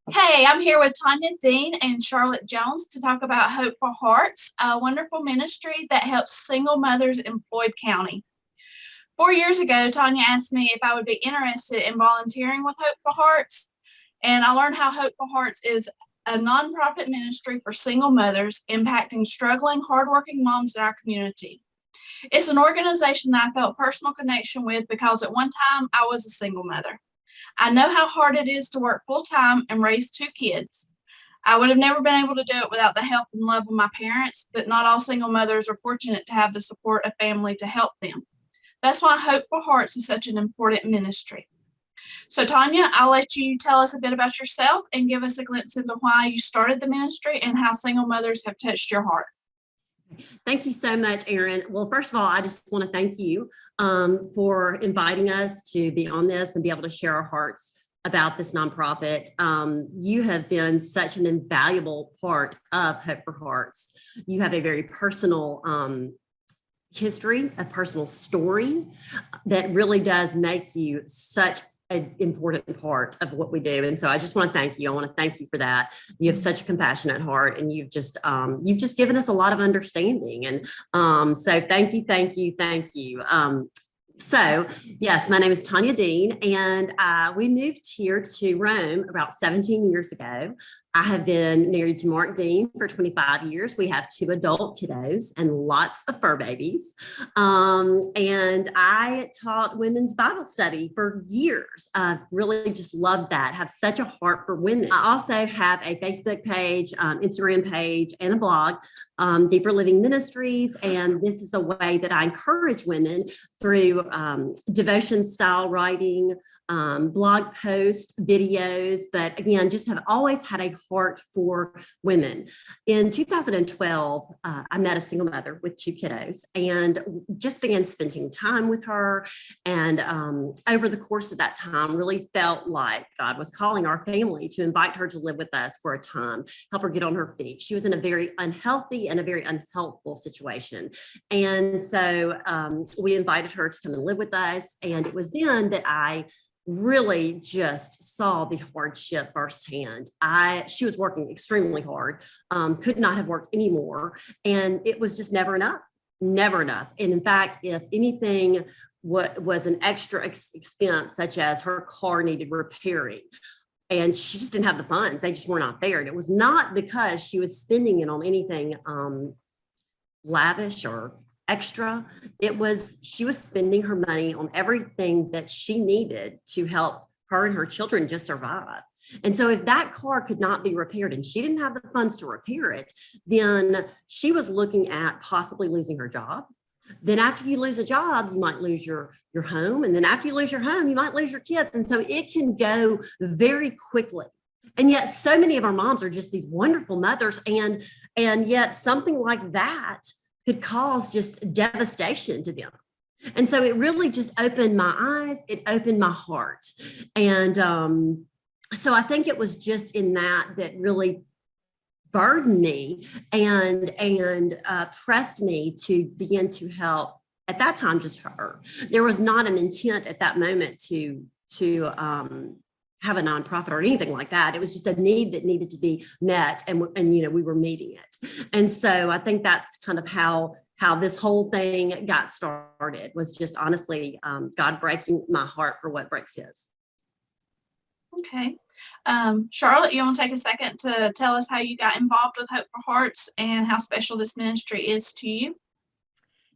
Hey, I'm here with Tanya Dean and Charlotte Jones to talk about Hope for Hearts, a wonderful ministry that helps single mothers in Floyd County. 4 years ago, Tanya asked me if I would be interested in volunteering with Hope for Hearts, and I learned how Hope for Hearts is a nonprofit ministry for single mothers impacting struggling, hardworking moms in our community. It's an organization that I felt personal connection with because at one time I was a single mother. I know how hard it is to work full time and raise two kids. I would have never been able to do it without the help and love of my parents, but not all single mothers are fortunate to have the support of family to help them. That's why Hope for Hearts is such an important ministry. So, Tanya, I'll let you tell us a bit about yourself and give us a glimpse into why you started the ministry and how single mothers have touched your heart. Thank you so much, Erin. Well, first of all, I just want to thank you for inviting us to be on this and be able to share our hearts about this nonprofit. You have been such an invaluable part of Hope for Hearts. You have a very personal history, a personal story that really does make you such an important part of what we do. And so I just want to thank you. I want to thank you for that. You have such a compassionate heart, and you've just given us a lot of understanding. And so thank you, thank you, thank you. So yes, my name is Tanya Dean, and we moved here to Rome about 17 years ago. I have been married to Mark Dean for 25 years. We have two adult kiddos and lots of fur babies. And I taught women's Bible study for years. I've really just loved that, have such a heart for women. I also have a Facebook page, Instagram page, and a blog, Deeper Living Ministries. And this is a way that I encourage women through devotion style writing, blog posts, videos, but again, just have always had a heart for women. In 2012, I met a single mother with two kiddos and just began spending time with her. And over the course of that time, really felt like God was calling our family to invite her to live with us for a time, help her get on her feet. She was in a very unhealthy and a very unhelpful situation. And so we invited her to come and live with us. And it was then that I really just saw the hardship firsthand. She was working extremely hard, could not have worked anymore. And it was just never enough. Never enough. And in fact, if anything was an extra expense, such as her car needed repairing, and she just didn't have the funds, they just were not there. And it was not because she was spending it on anything lavish or extra. She was spending her money on everything that she needed to help her and her children just survive. And so if that car could not be repaired and she didn't have the funds to repair it, then she was looking at possibly losing her job. Then after you lose a job, you might lose your home. And then after you lose your home, you might lose your kids. And so it can go very quickly. And yet so many of our moms are just these wonderful mothers. And yet something like that could cause just devastation to them. And so it really just opened my eyes. It opened my heart. And so I think it was just in that really burdened me and pressed me to begin to help, at that time, just her. There was not an intent at that moment to have a nonprofit or anything like that. It was just a need that needed to be met, and we were meeting it. And so I think that's kind of how this whole thing got started, was just honestly God breaking my heart for what breaks his. Okay. Charlotte, you want to take a second to tell us how you got involved with Hope for Hearts and how special this ministry is to you?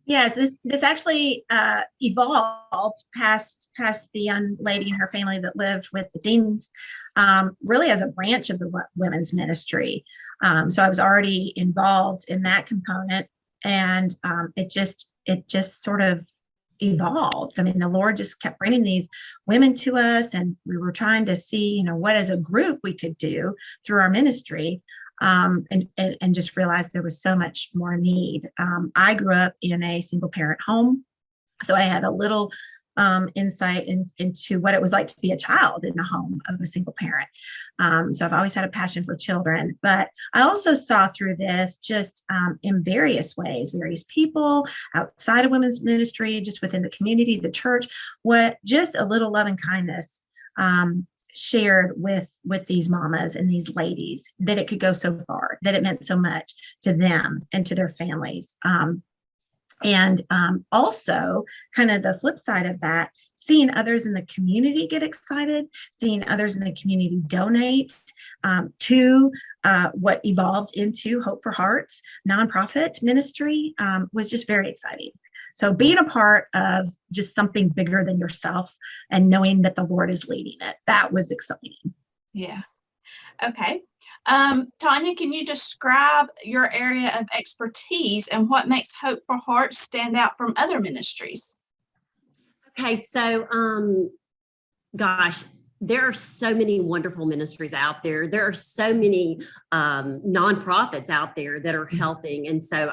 Yes, this actually evolved past the young lady and her family that lived with the Deans, really as a branch of the women's ministry. So I was already involved in that component, and it just sort of evolved. I mean, the Lord just kept bringing these women to us, and we were trying to see, what as a group we could do through our ministry. And just realized there was so much more need. I grew up in a single parent home, so I had a little insight into what it was like to be a child in a home of a single parent. So I've always had a passion for children, but I also saw through this just in various ways, various people outside of women's ministry, just within the community, the church, what just a little love and kindness shared with these mamas and these ladies that it could go so far, that it meant so much to them and to their families. And also, kind of the flip side of that, seeing others in the community get excited, seeing others in the community donate to what evolved into Hope for Hearts nonprofit ministry was just very exciting. So being a part of just something bigger than yourself and knowing that the Lord is leading it, that was exciting. Yeah. Okay. Tanya, can you describe your area of expertise and what makes Hope for Hearts stand out from other ministries? Okay, so gosh, there are so many wonderful ministries out there. There are so many nonprofits out there that are helping, and so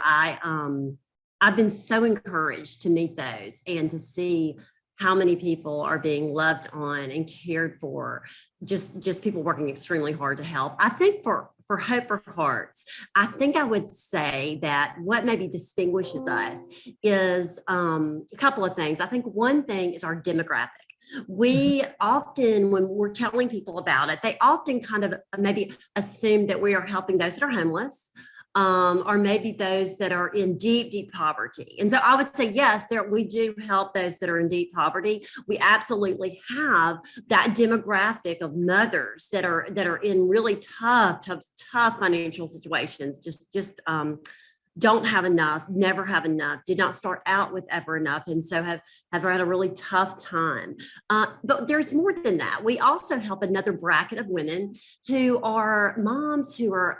I've been so encouraged to meet those and to see how many people are being loved on and cared for, just people working extremely hard to help. I think for Hope for Hearts, I think I would say that what maybe distinguishes us is a couple of things. I think one thing is our demographic. We often, when we're telling people about it, they often kind of maybe assume that we are helping those that are homeless, or maybe those that are in deep, deep poverty. And so I would say, yes, we do help those that are in deep poverty. We absolutely have that demographic of mothers that are in really tough financial situations, just don't have enough, never have enough, did not start out with ever enough, and so have had a really tough time. But there's more than that. We also help another bracket of women who are moms who are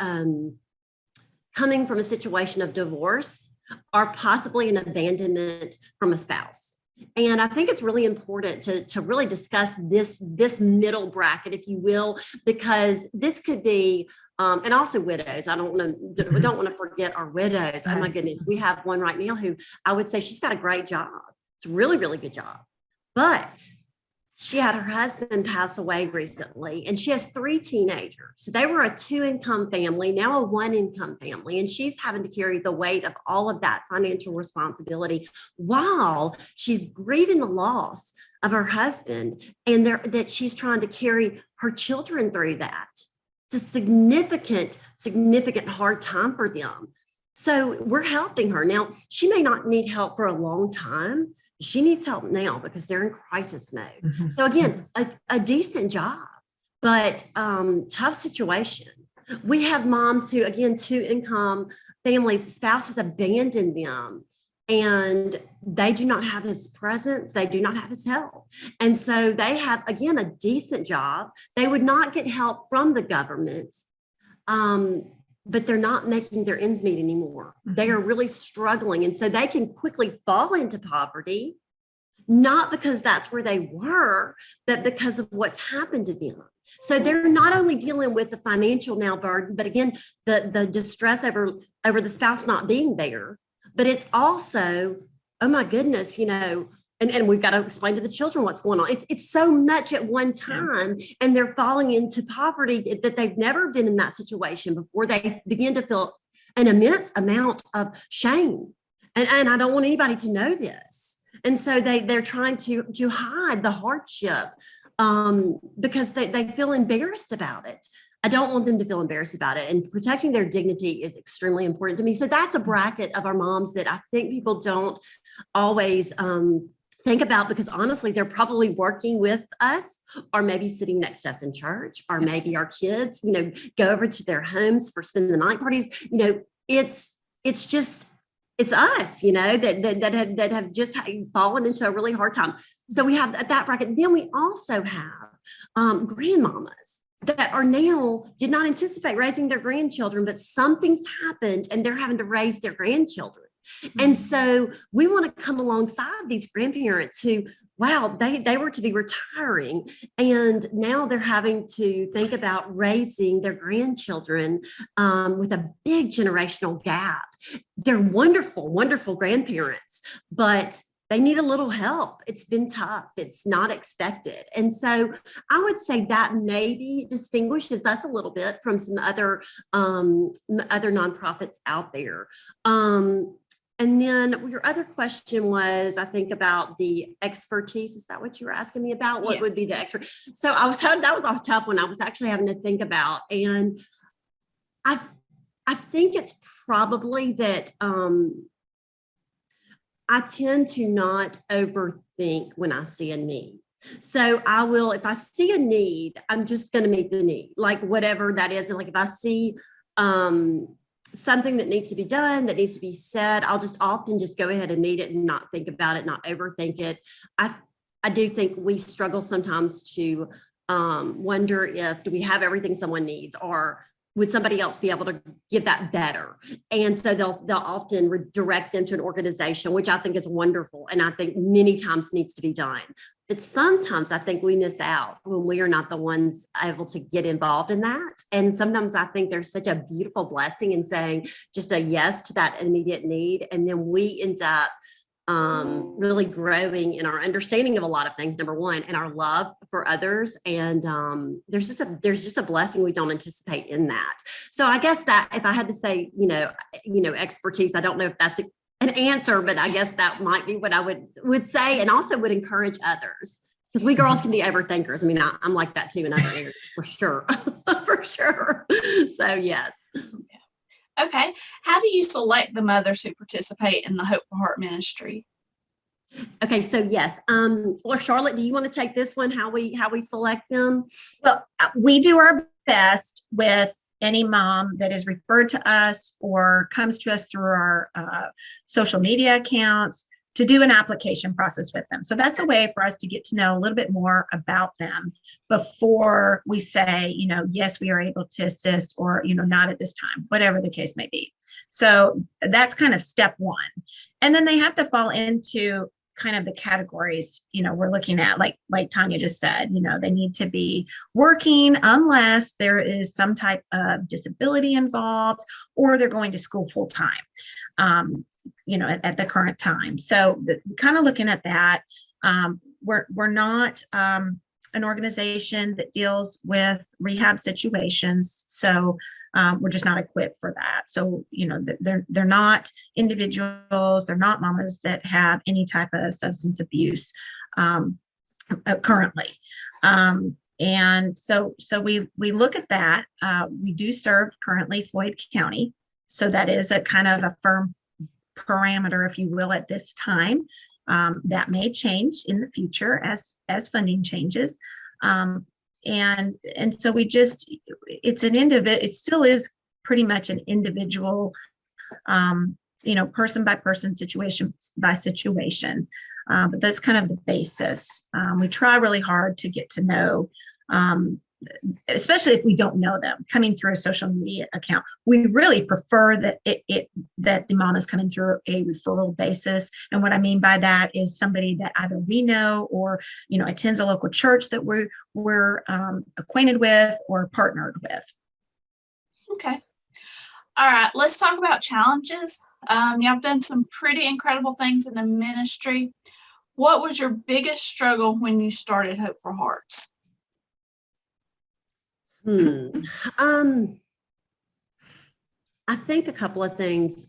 coming from a situation of divorce or possibly an abandonment from a spouse. And I think it's really important to really discuss this middle bracket, if you will, because this could be, and also widows. We don't want to forget our widows. Oh my goodness, we have one right now who I would say she's got a great job. It's a really, really good job, but she had her husband pass away recently, and she has 3 teenagers. So they were a 2-income family, now a 1-income family, and she's having to carry the weight of all of that financial responsibility while she's grieving the loss of her husband, and that she's trying to carry her children through that. It's a significant hard time for them. So we're helping her. Now, she may not need help for a long time. She needs help now because they're in crisis mode. Mm-hmm. So again, a decent job, but tough situation. We have moms who, again, 2-income families, spouses abandon them, and they do not have his presence. They do not have his help. And so they have, again, a decent job. They would not get help from the government, but they're not making their ends meet anymore. Mm-hmm. They are really struggling. And so they can quickly fall into poverty, not because that's where they were, but because of what's happened to them. So they're not only dealing with the financial now burden, but again, the distress over the spouse not being there, but it's also, oh my goodness, and we've got to explain to the children what's going on. It's so much at one time, and they're falling into poverty that they've never been in that situation before. They begin to feel an immense amount of shame, and I don't want anybody to know this. And so they're trying to hide the hardship because they feel embarrassed about it. I don't want them to feel embarrassed about it, and protecting their dignity is extremely important to me. So that's a bracket of our moms that I think people don't always think about, because honestly, they're probably working with us, or maybe sitting next to us in church, or maybe our kids, go over to their homes for spending the night parties. It's us, that have just fallen into a really hard time. So we have that bracket. Then we also have grandmamas that are now did not anticipate raising their grandchildren, but something's happened and they're having to raise their grandchildren. Mm-hmm. And so we want to come alongside these grandparents who, wow, they were to be retiring, and now they're having to think about raising their grandchildren with a big generational gap. They're wonderful, wonderful grandparents, but they need a little help. It's been tough. It's not expected. And so I would say that maybe distinguishes us a little bit from some other nonprofits out there. And then your other question was, I think, about the expertise. Is that what you were asking me about? What would be the expert? So that was a tough one. I was actually having to think about, and I think it's probably that I tend to not overthink when I see a need. So I will, if I see a need, I'm just going to meet the need, like whatever that is. And like if I see something that needs to be done, that needs to be said, I'll just often just go ahead and meet it and not think about it, not overthink it. I do think we struggle sometimes to wonder if, do we have everything someone needs, or would somebody else be able to give that better? And so they'll often redirect them to an organization, which I think is wonderful. And I think many times needs to be done. But sometimes I think we miss out when we are not the ones able to get involved in that. And sometimes I think there's such a beautiful blessing in saying just a yes to that immediate need. And then we end up really growing in our understanding of a lot of things, number one, and our love for others. And there's just a blessing we don't anticipate in that. So I guess that if I had to say, expertise, I don't know if that's an answer, but I guess that might be what I would say, and also would encourage others, because we girls can be overthinkers. I mean, I'm like that too in other areas, for sure. For sure. So yes. Okay. How do you select the mothers who participate in the Hope for Heart ministry? Okay, so yes. Well, Charlotte, do you want to take this one? How we select them? Well, we do our best with any mom that is referred to us or comes to us through our social media accounts to do an application process with them. So that's a way for us to get to know a little bit more about them before we say, yes, we are able to assist, or, not at this time, whatever the case may be. So that's kind of step one. And then they have to fall into kind of the categories, we're looking at, like Tanya just said, they need to be working unless there is some type of disability involved, or they're going to school full time, at the current time. So kind of looking at that, we're not an organization that deals with rehab situations. So we're just not equipped for that. So, they're not individuals, they're not mamas that have any type of substance abuse currently. And so we look at that. We do serve currently Floyd County. So that is a kind of a firm parameter, if you will, at this time. That may change in the future as funding changes. And so it still is pretty much an individual, person by person, situation by situation. But that's kind of the basis. We try really hard to get to know, especially if we don't know them coming through a social media account. We really prefer that that the mom is coming through a referral basis. And what I mean by that is somebody that either we know or, attends a local church that we're acquainted with or partnered with. Okay. All right. Let's talk about challenges. Y'all done some pretty incredible things in the ministry. What was your biggest struggle when you started Hope for Hearts? I think a couple of things,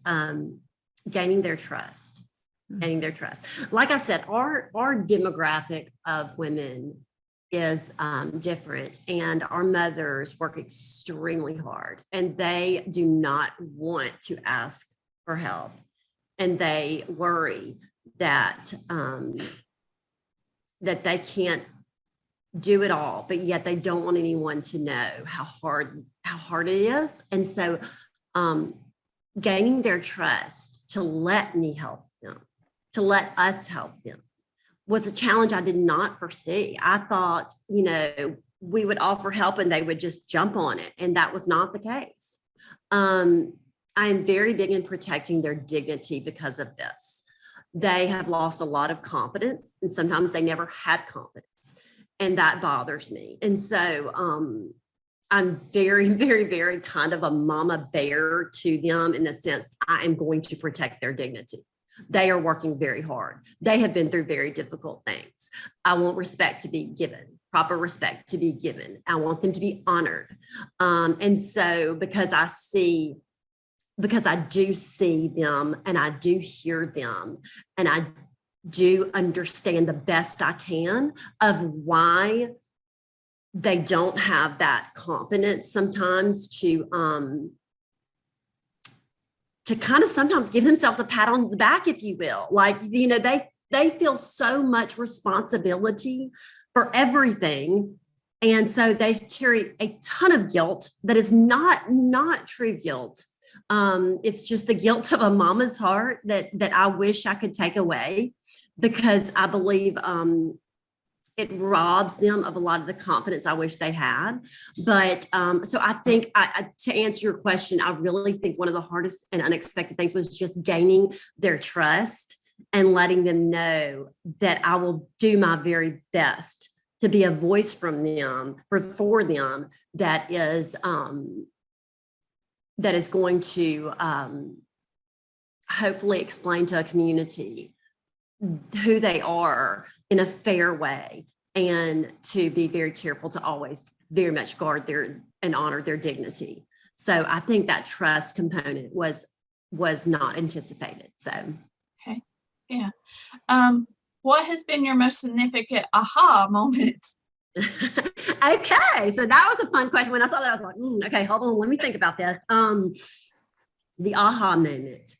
gaining their trust. Like I said, our demographic of women is different, and our mothers work extremely hard, and they do not want to ask for help, and they worry that that they can't do it all, but yet they don't want anyone to know how hard it is. And so gaining their trust to let me help them, to let us help them, was a challenge I did not foresee. I thought, we would offer help and they would just jump on it. And that was not the case. I am very big in protecting their dignity because of this. They have lost a lot of confidence, and sometimes they never had confidence. And that bothers me. And so I'm very, very, very kind of a mama bear to them, in the sense I am going to protect their dignity. They are working very hard. They have been through very difficult things. I want respect to be given, proper respect to be given. I want them to be honored. And so because I see because I do see them and I do hear them and I do understand the best I can of why they don't have that confidence sometimes to kind of sometimes give themselves a pat on the back, if you will. Like, you know, they feel so much responsibility for everything. And so they carry a ton of guilt that is not true guilt. It's just the guilt of a mama's heart that I wish I could take away, because I believe it robs them of a lot of the confidence I wish they had. But so I think to answer your question, I really think one of the hardest and unexpected things was just gaining their trust and letting them know that I will do my very best to be a voice from them for them that is going to hopefully explain to a community who they are in a fair way, and to be very careful to always very much guard their and honor their dignity. So I think that trust component was not anticipated. So Okay. Yeah. What has been your most significant aha moment? Okay, so that was a fun question. When I saw that, I was like, okay, hold on, let me think about this. The aha moment.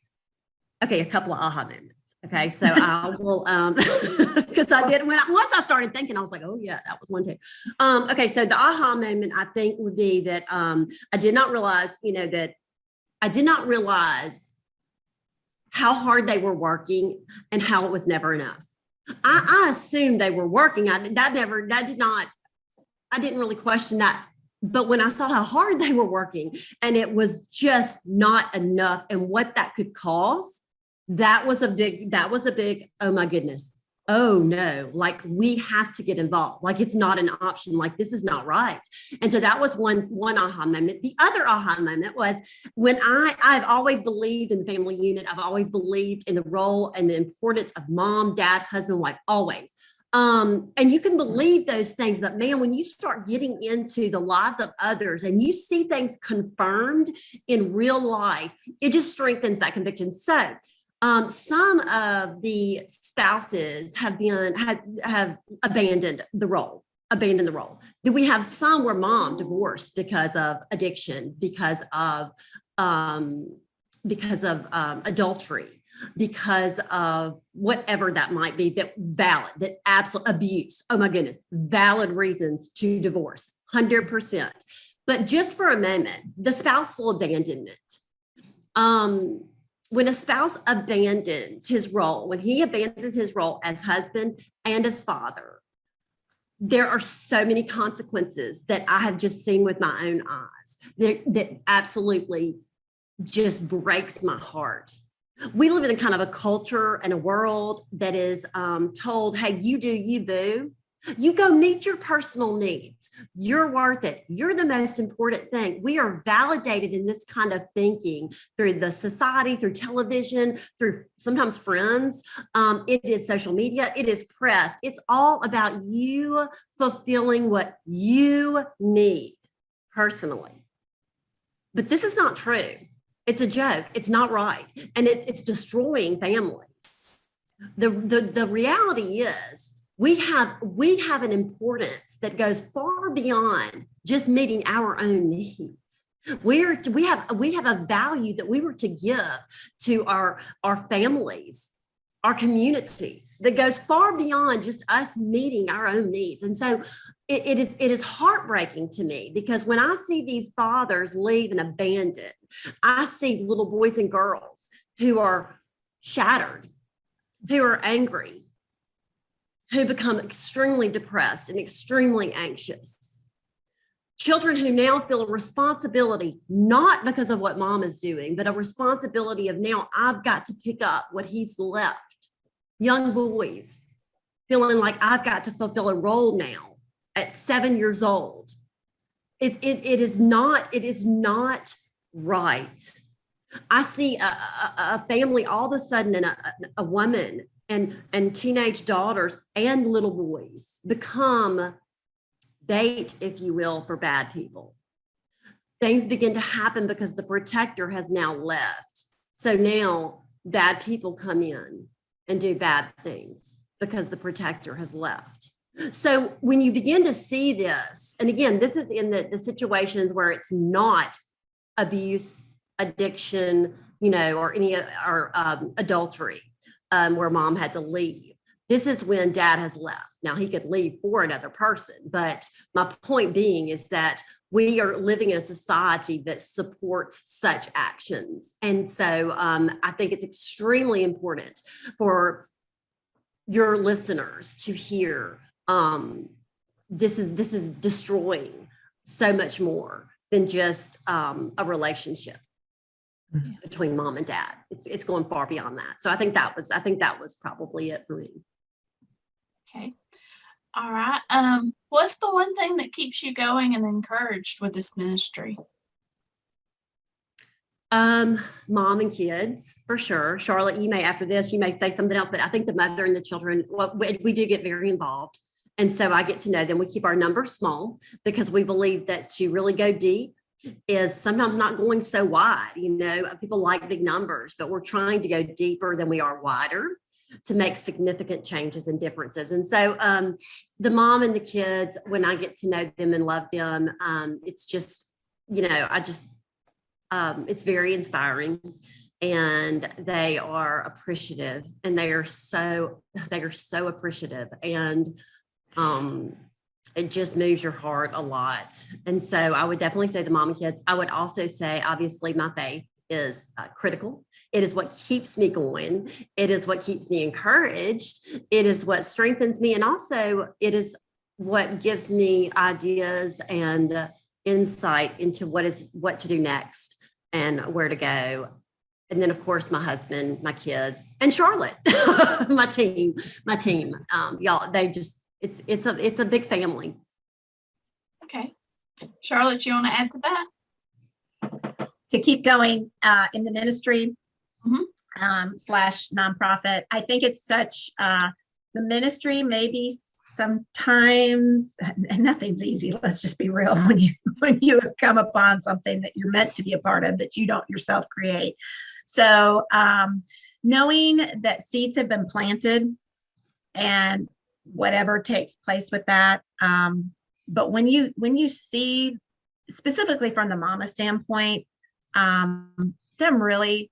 Okay, a couple of aha moments. Okay, so I will, because I did once I started thinking, I was like, oh yeah, that was one too. Okay, so the aha moment I think would be that I did not realize, how hard they were working and how it was never enough. I assumed they were working. I didn't really question that. But when I saw how hard they were working and it was just not enough and what that could cause, that was a big, oh my goodness. Oh no, like we have to get involved. Like it's not an option. Like this is not right. And so that was one aha moment. The other aha moment was when I've always believed in the family unit. I've always believed in the role and the importance of mom, dad, husband, wife, always. And you can believe those things, but man, when you start getting into the lives of others and you see things confirmed in real life, it just strengthens that conviction. So some of the spouses have abandoned the role. Then we have some where mom divorced because of addiction, because of adultery, because of whatever that might be, that absolute abuse. Oh my goodness, valid reasons to divorce, 100%. But just for a moment, the spousal abandonment. When a spouse abandons his role, when he abandons his role as husband and as father, there are so many consequences that I have just seen with my own eyes that absolutely just breaks my heart. We live in a kind of a culture and a world that is told, hey, you do you, boo. You go meet your personal needs. You're worth it. You're the most important thing. We are validated in this kind of thinking through the society, through television, through sometimes friends. It is social media. It is press. It's all about you fulfilling what you need personally. But this is not true. It's a joke. It's not right. And it's destroying families. The reality is, we have an importance that goes far beyond just meeting our own needs. We have a value that we were to give to our families, our communities, that goes far beyond just us meeting our own needs. And so it is heartbreaking to me, because when I see these fathers leave and abandon, I see little boys and girls who are shattered, who are angry, who become extremely depressed and extremely anxious. Children who now feel a responsibility, not because of what mom is doing, but a responsibility of now I've got to pick up what he's left. Young boys feeling like I've got to fulfill a role now at 7 years old. It is not right. I see a family all of a sudden, and a woman and teenage daughters and little boys become bait, if you will, for bad people. things begin to happen because the protector has now left. So now bad people come in and do bad things because the protector has left. So when you begin to see this, and again, this is in the situations where it's not abuse, addiction, or adultery, where mom had to leave. This is when dad has left. Now he could leave for another person, but my point being is that we are living in a society that supports such actions. And so I think it's extremely important for your listeners to hear this is destroying so much more than just a relationship between mom and dad. It's going far beyond that. So I think that was probably it for me. Okay. All right. What's the one thing that keeps you going and encouraged with this ministry? Mom and kids, for sure. Charlotte, after this, you may say something else, but I think the mother and the children, we do get very involved. And so I get to know them. We keep our numbers small because we believe that to really go deep is sometimes not going so wide. People like big numbers, but we're trying to go deeper than we are wider to make significant changes and differences. And so the mom and the kids, when I get to know them and love them, it's just, it's very inspiring, and they are appreciative, and they are so appreciative, and it just moves your heart a lot. And so I would definitely say the mom and kids. I would also say, obviously, my faith is critical. It is what keeps me going. It is what keeps me encouraged. It is what strengthens me. And also it is what gives me ideas and insight into what to do next and where to go. And then of course, my husband, my kids, and Charlotte, my team, y'all, it's a big family. Okay. Charlotte, you want to add to that? To keep going in the ministry slash nonprofit. I think it's such, the ministry maybe sometimes, and nothing's easy, let's just be real, when you come upon something that you're meant to be a part of that you don't yourself create. So knowing that seeds have been planted and whatever takes place with that. But when you see, specifically from the mama standpoint, them really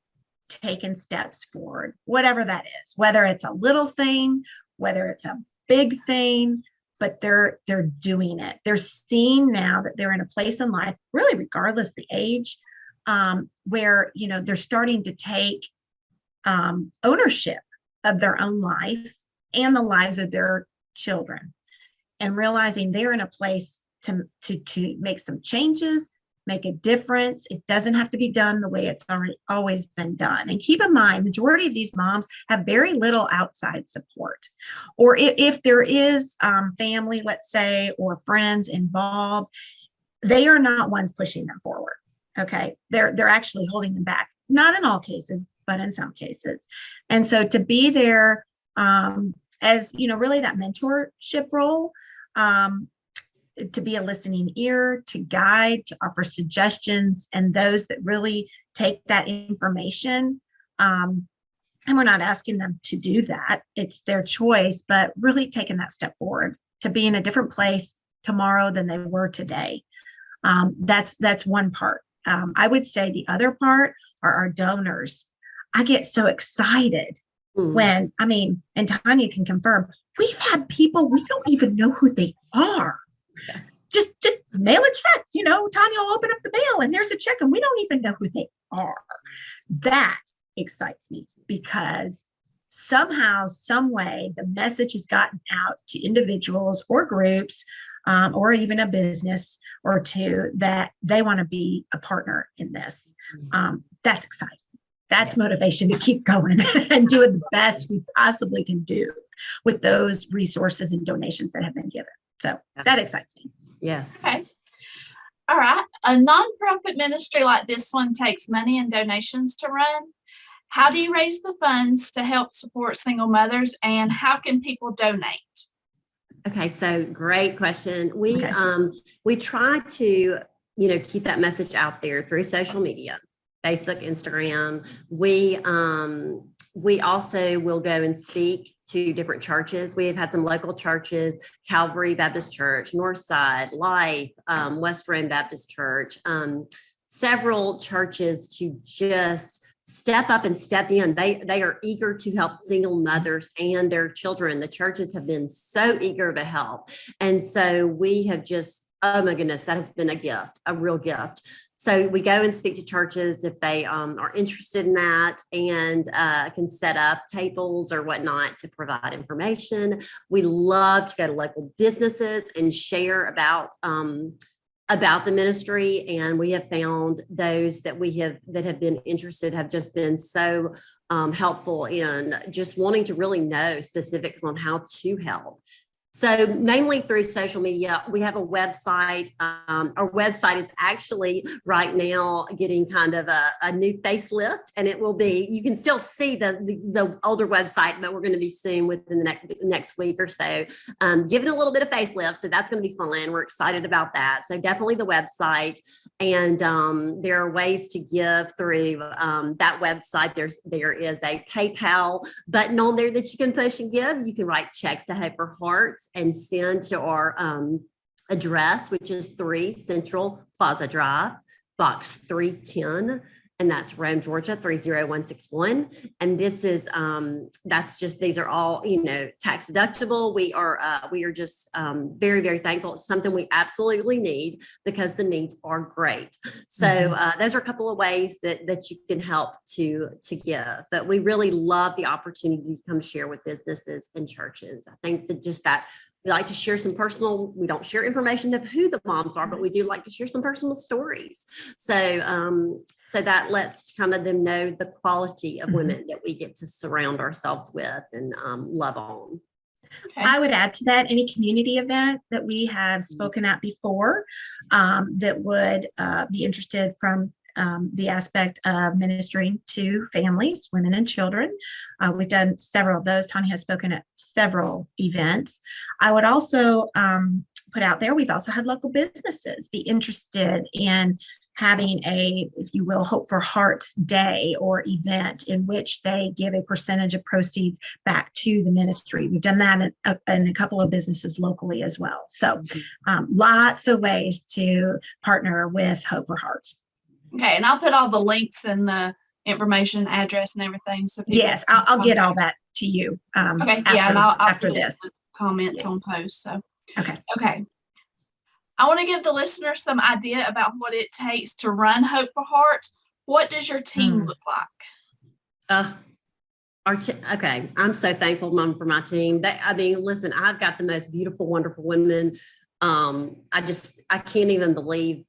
taking steps forward, whatever that is, whether it's a little thing, whether it's a big thing, but they're doing it. They're seeing now that they're in a place in life, really regardless the age, where they're starting to take ownership of their own life and the lives of their children, and realizing they're in a place to make some changes, make a difference. It doesn't have to be done the way it's always been done. And keep in mind, majority of these moms have very little outside support. Or if there is family, let's say, or friends involved, they are not ones pushing them forward. Okay. They're actually holding them back. Not in all cases, but in some cases. And so to be there as, really that mentorship role, to be a listening ear, to guide, to offer suggestions, and those that really take that information. And we're not asking them to do that. It's their choice, but really taking that step forward to be in a different place tomorrow than they were today. That's one part. I would say the other part are our donors. I get so excited when, and Tanya can confirm, we've had people, we don't even know who they are. Yes. Just mail a check, Tanya will open up the mail and there's a check and we don't even know who they are. That excites me because somehow, some way, the message has gotten out to individuals or groups or even a business or two that they want to be a partner in this. That's exciting. That's motivation to keep going and doing the best we possibly can do with those resources and donations that have been given. So that excites me. Yes. Okay. All right. A nonprofit ministry like this one takes money and donations to run. How do you raise the funds to help support single mothers, and how can people donate? Okay, so great question. We try to keep that message out there through social media, Facebook, Instagram. We also will go and speak to different churches. We have had some local churches, Calvary Baptist Church, Northside, Life, West Rome Baptist Church, several churches to just step up and step in. They are eager to help single mothers and their children. The churches have been so eager to help. And so we have just, oh my goodness, that has been a gift, a real gift. So we go and speak to churches if they are interested in that, and can set up tables or whatnot to provide information. We love to go to local businesses and share about the ministry. And we have found those that have been interested have just been so helpful in just wanting to really know specifics on how to help. So mainly through social media. We have a website. Our website is actually right now getting kind of a new facelift, and it will be, you can still see the older website, but we're going to be soon within the next week or so, giving a little bit of facelift. So that's going to be fun. We're excited about that. So definitely the website. And there are ways to give through that website. There is a PayPal button on there that you can push and give. You can write checks to Hope for Hearts and send to our address, which is 3 Central Plaza Drive, Box 310, and that's Rome, Georgia 30161. And this is these are all tax deductible. We are just very, very thankful. It's something we absolutely need because the needs are great. So those are a couple of ways that you can help to give. But we really love the opportunity to come share with businesses and churches. I think that we like to share some personal, we don't share information of who the moms are, but we do like to share some personal stories. So that lets kind of them know the quality of women that we get to surround ourselves with and love on. Okay. I would add to that, any community event that we have spoken at before that would be interested from the aspect of ministering to families, women and children. We've done several of those. Tanya has spoken at several events. I would also put out there, we've also had local businesses be interested in having a, if you will, Hope for Hearts Day or event in which they give a percentage of proceeds back to the ministry. We've done that in a couple of businesses locally as well. So lots of ways to partner with Hope for Hearts. Okay, and I'll put all the links and the information, address, and everything. So yes, I'll get all that to you. Okay, and I'll put this comments on posts. So okay. I want to give the listener some idea about what it takes to run Hope for Hearts. What does your team look like? Okay, I'm so thankful, Mom, for my team. Listen, I've got the most beautiful, wonderful women. I can't even believe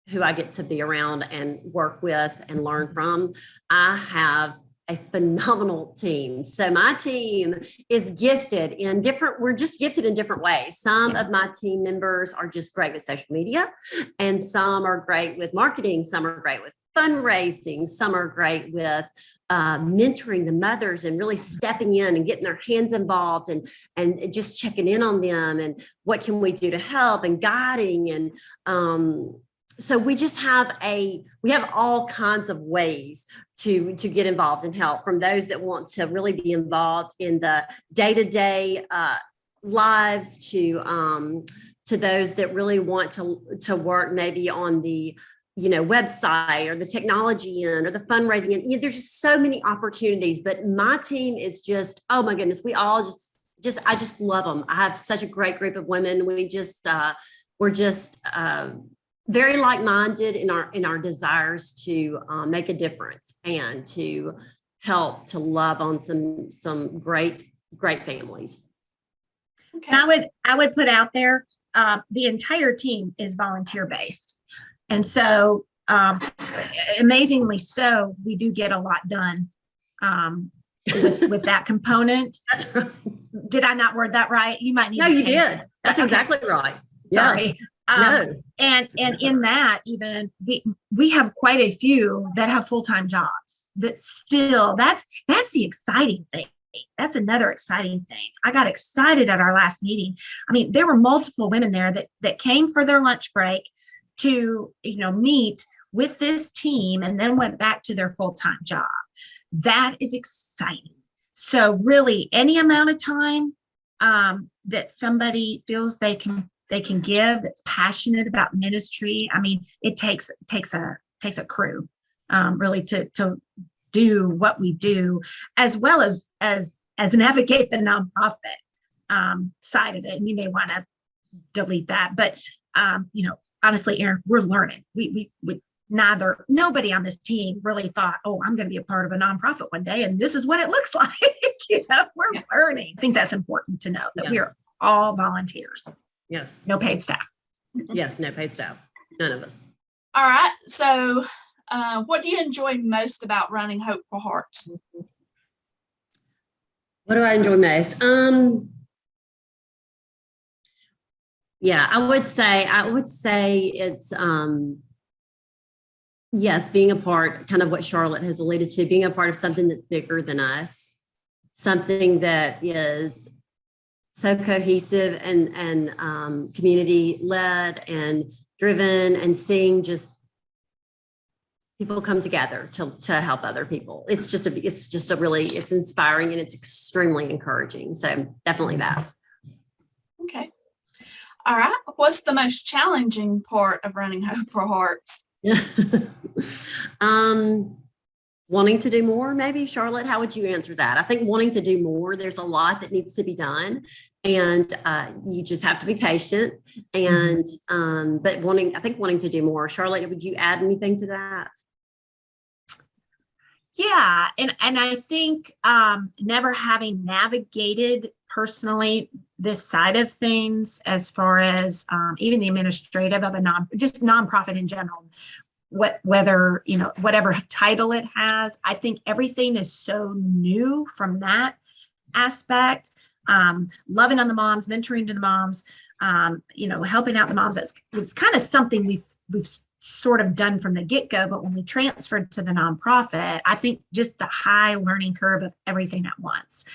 who I get to be around and work with and learn from. I have a phenomenal team. So my team is gifted in we're just gifted in different ways. Some of my team members are just great with social media, and some are great with marketing. Some are great with fundraising. Some are great with mentoring the mothers and really stepping in and getting their hands involved and just checking in on them and what can we do to help and guiding and so we just have all kinds of ways to get involved and help, from those that want to really be involved in the day-to-day lives to those that really want to work maybe on the website or the technology end or the fundraising end. There's just so many opportunities, but my team is just, oh my goodness, we all I just love them. I have such a great group of women. We're just very like-minded in our desires to make a difference and to help to love on some great families. Okay. And I would put out there, the entire team is volunteer based, and so amazingly so, we do get a lot done with that component. That's right. Did I not word that right? You might need. No, you did. That's exactly right. Yeah. Sorry. No. And in that, even we have quite a few that have full-time jobs. That still, that's the exciting thing. That's another exciting thing. I got excited at our last meeting. I mean, there were multiple women there that came for their lunch break to, meet with this team and then went back to their full-time job. That is exciting. So really any amount of time that somebody feels they can give, that's passionate about ministry. I mean, it takes a crew really to do what we do, as well as navigate the nonprofit side of it. And you may want to delete that, but honestly, Erin, we're learning. We nobody on this team really thought, oh, I'm going to be a part of a nonprofit one day, and this is what it looks like. We're learning. I think that's important to know that we are all volunteers. Yes. No paid staff. Yes, no paid staff. None of us. All right. So what do you enjoy most about running Hope for Hearts? What do I enjoy most? Yeah, I would say it's yes, being a part, kind of what Charlotte has alluded to, being a part of something that's bigger than us, something that is so cohesive and community led and driven, and seeing just people come together to help other people. It's inspiring, and it's extremely encouraging. So definitely that. Okay. All right. What's the most challenging part of running Hope for Hearts? Wanting to do more, maybe. Charlotte, how would you answer that? I think wanting to do more, there's a lot that needs to be done, and you just have to be patient. And but wanting to do more. Charlotte, would you add anything to that? Yeah, and I think never having navigated personally this side of things, as far as even the administrative of a nonprofit in general, whether whatever title it has, I think everything is so new from that aspect. Loving on the moms, mentoring to the moms, helping out the moms. It's kind of something we've sort of done from the get-go, but when we transferred to the nonprofit, I think just the high learning curve of everything at once.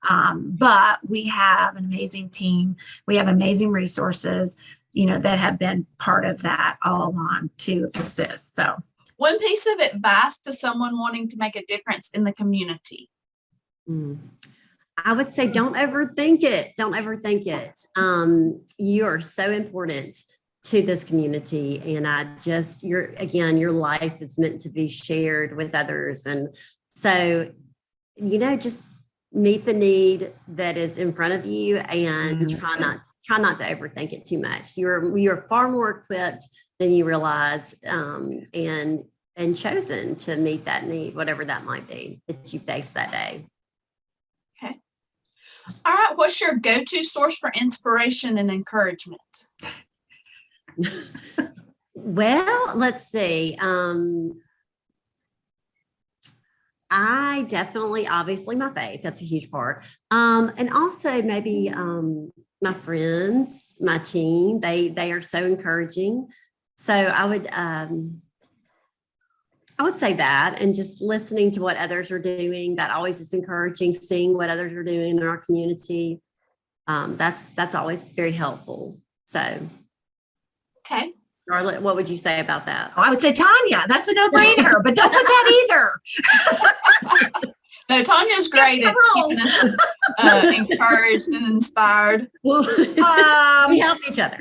But we have an amazing team. We have amazing resources, that have been part of that all along to assist. So one piece of advice to someone wanting to make a difference in the community. I would say, don't overthink it. Don't overthink it. You are so important to this community. And your life is meant to be shared with others. And so, just meet the need that is in front of you, and try not to overthink it too much. You're far more equipped than you realize, and chosen to meet that need, whatever that might be that you face that day. Okay. All right. What's your go-to source for inspiration and encouragement? Well, let's see. I definitely, obviously, my faith, that's a huge part. And also maybe my friends, my team, they are so encouraging. So I would say that, and just listening to what others are doing, that always is encouraging. Seeing what others are doing in our community, that's always very helpful. So, okay. Charlotte, what would you say about that? I would say Tanya. That's a no-brainer, but don't put that either. No, Tanya's great at keeping us encouraged and inspired. We help each other.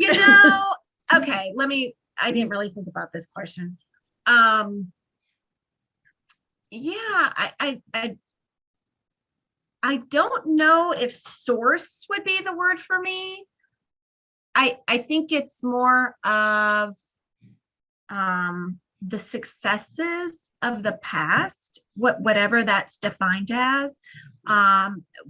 Okay, I didn't really think about this question. I don't know if source would be the word for me. I think it's more of the successes of the past, whatever that's defined as,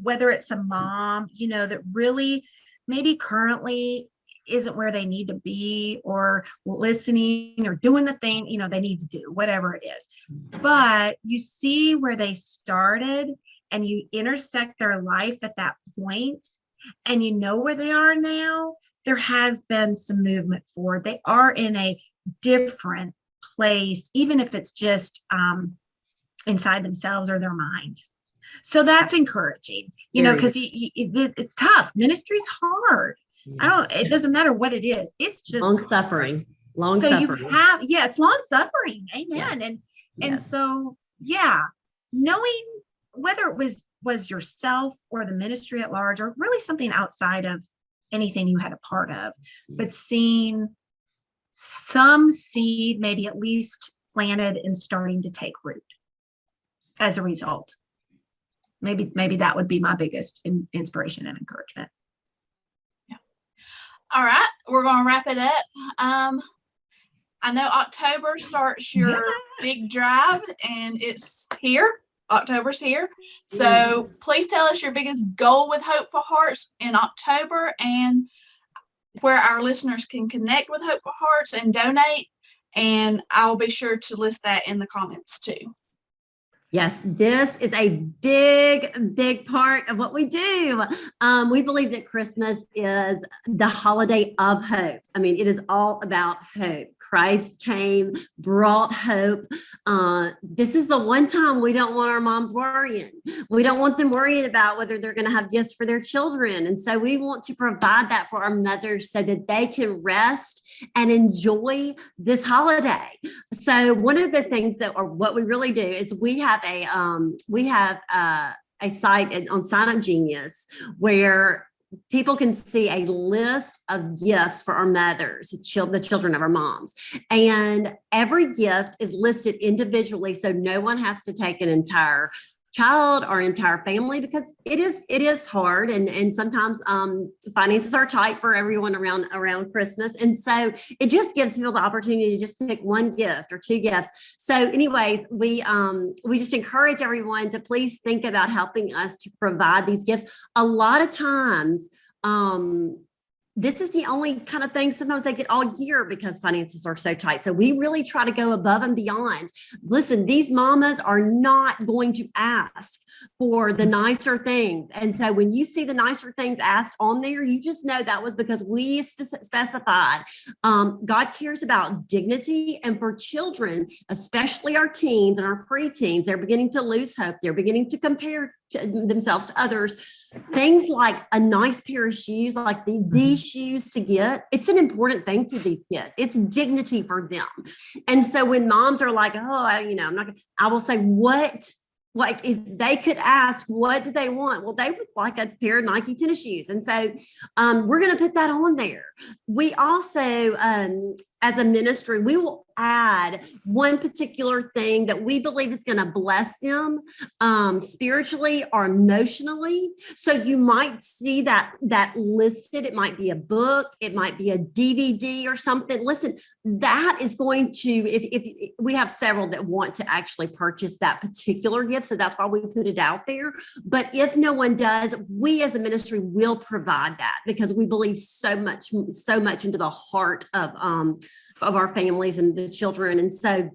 whether it's a mom, that really maybe currently isn't where they need to be, or listening or doing the thing, they need to do, whatever it is. But you see where they started, and you intersect their life at that point, and where they are now. There has been some movement forward. They are in a different place, even if it's just inside themselves or their mind. So that's encouraging, because it's tough. Ministry's hard. It doesn't matter what it is. It's just long suffering. Long So you suffering. have, yeah, it's long suffering. Amen. Yes. And Yes. so, yeah, knowing whether it was yourself or the ministry at large, or really something outside of anything you had a part of, but seeing some seed maybe at least planted and starting to take root as a result. Maybe that would be my biggest inspiration and encouragement. All right, we're going to wrap it up. I know October starts your big drive, and it's here. October's here. So please tell us your biggest goal with Hope for Hearts in October, and where our listeners can connect with Hope for Hearts and donate. And I will be sure to list that in the comments too. Yes, this is a big part of what we do. We believe that Christmas is the holiday of hope. I mean, it is all about hope. Christ came, brought hope. This is the one time we don't want our moms worrying. We don't want them worrying about whether they're going to have gifts for their children. And so we want to provide that for our mothers so that they can rest and enjoy this holiday. So one of the things that, or what we really do, is we have a site on Sign Up Genius where people can see a list of gifts for our mothers, the children of our moms. And every gift is listed individually, so no one has to take an entire child or entire family, because it is hard, and sometimes finances are tight for everyone around Christmas, and so it just gives people the opportunity to just pick one gift or two gifts. So anyways, we just encourage everyone to please think about helping us to provide these gifts. A lot of times this is the only kind of thing sometimes they get all year because finances are so tight. So we really try to go above and beyond. Listen, these mamas are not going to ask for the nicer things. And so when you see the nicer things asked on there, you just know that was because we specified. God cares about dignity, and for children, especially our teens and our preteens, they're beginning to lose hope. They're beginning to compare themselves to others. Things like a nice pair of shoes, like these shoes to get, it's an important thing to these kids. It's dignity for them. And so when moms are like, oh, I'm not gonna, I will say, like if they could ask, what do they want? Well, they would like a pair of Nike tennis shoes. And so we're going to put that on there. We also, as a ministry, we will add one particular thing that we believe is going to bless them spiritually or emotionally. So you might see that listed. It might be a book, it might be a DVD or something. Listen, that is going to, if we have several that want to actually purchase that particular gift, so that's why we put it out there. But if no one does, we as a ministry will provide that, because we believe so much into the heart of our families and the children. And so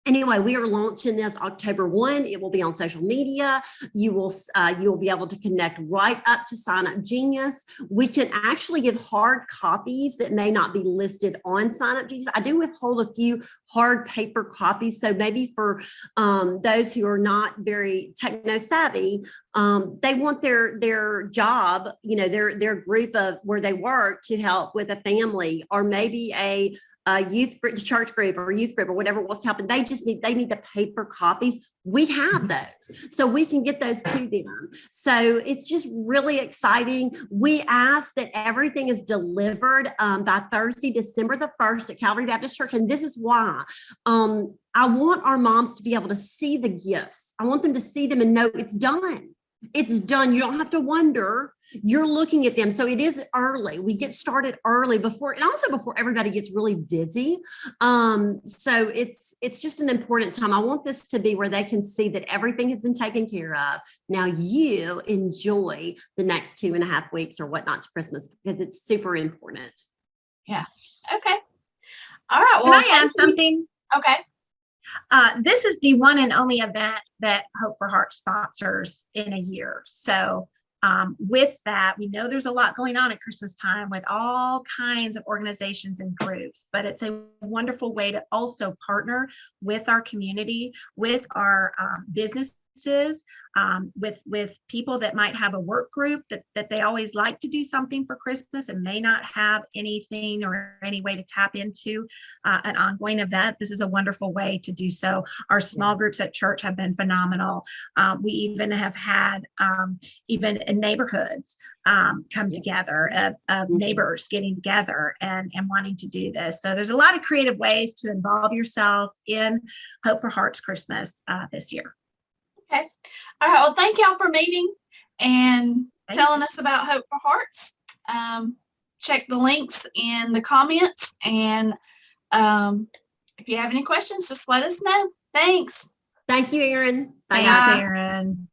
anyway, we are launching this October 1. It will be on social media. You will be able to connect right up to Sign Up Genius. We can actually give hard copies that may not be listed on Sign Up Genius. I do withhold a few hard paper copies. So maybe for those who are not very techno savvy, they want their job, their group of where they work, to help with a family, or maybe a youth group, church group, or youth group, or whatever wants to happen. They need the paper copies. We have those, so we can get those to them. So it's just really exciting. We ask that everything is delivered by Thursday, December the 1st at Calvary Baptist Church. And this is why I want our moms to be able to see the gifts. I want them to see them and know it's done. It's done. You don't have to wonder. You're looking at them. So it is early. We get started early before everybody gets really busy. So it's just an important time. I want this to be where they can see that everything has been taken care of. Now you enjoy the next 2.5 weeks or whatnot to Christmas, because it's super important. Yeah. Okay. All right. Well, can I add something? Okay. This is the one and only event that Hope for Heart sponsors in a year. So with that, we know there's a lot going on at Christmas time with all kinds of organizations and groups, but it's a wonderful way to also partner with our community, with our businesses with people that might have a work group that they always like to do something for Christmas and may not have anything or any way to tap into an ongoing event. This is a wonderful way to do so. Our small groups at church have been phenomenal. We even have had even in neighborhoods come together of neighbors getting together and wanting to do this. So there's a lot of creative ways to involve yourself in Hope for Hearts Christmas this year. Okay. All right. Well, thank y'all for meeting and telling us about Hope for Hearts. Check the links in the comments. And if you have any questions, just let us know. Thanks. Thank you, Erin. Bye, Thanks, guys. Erin.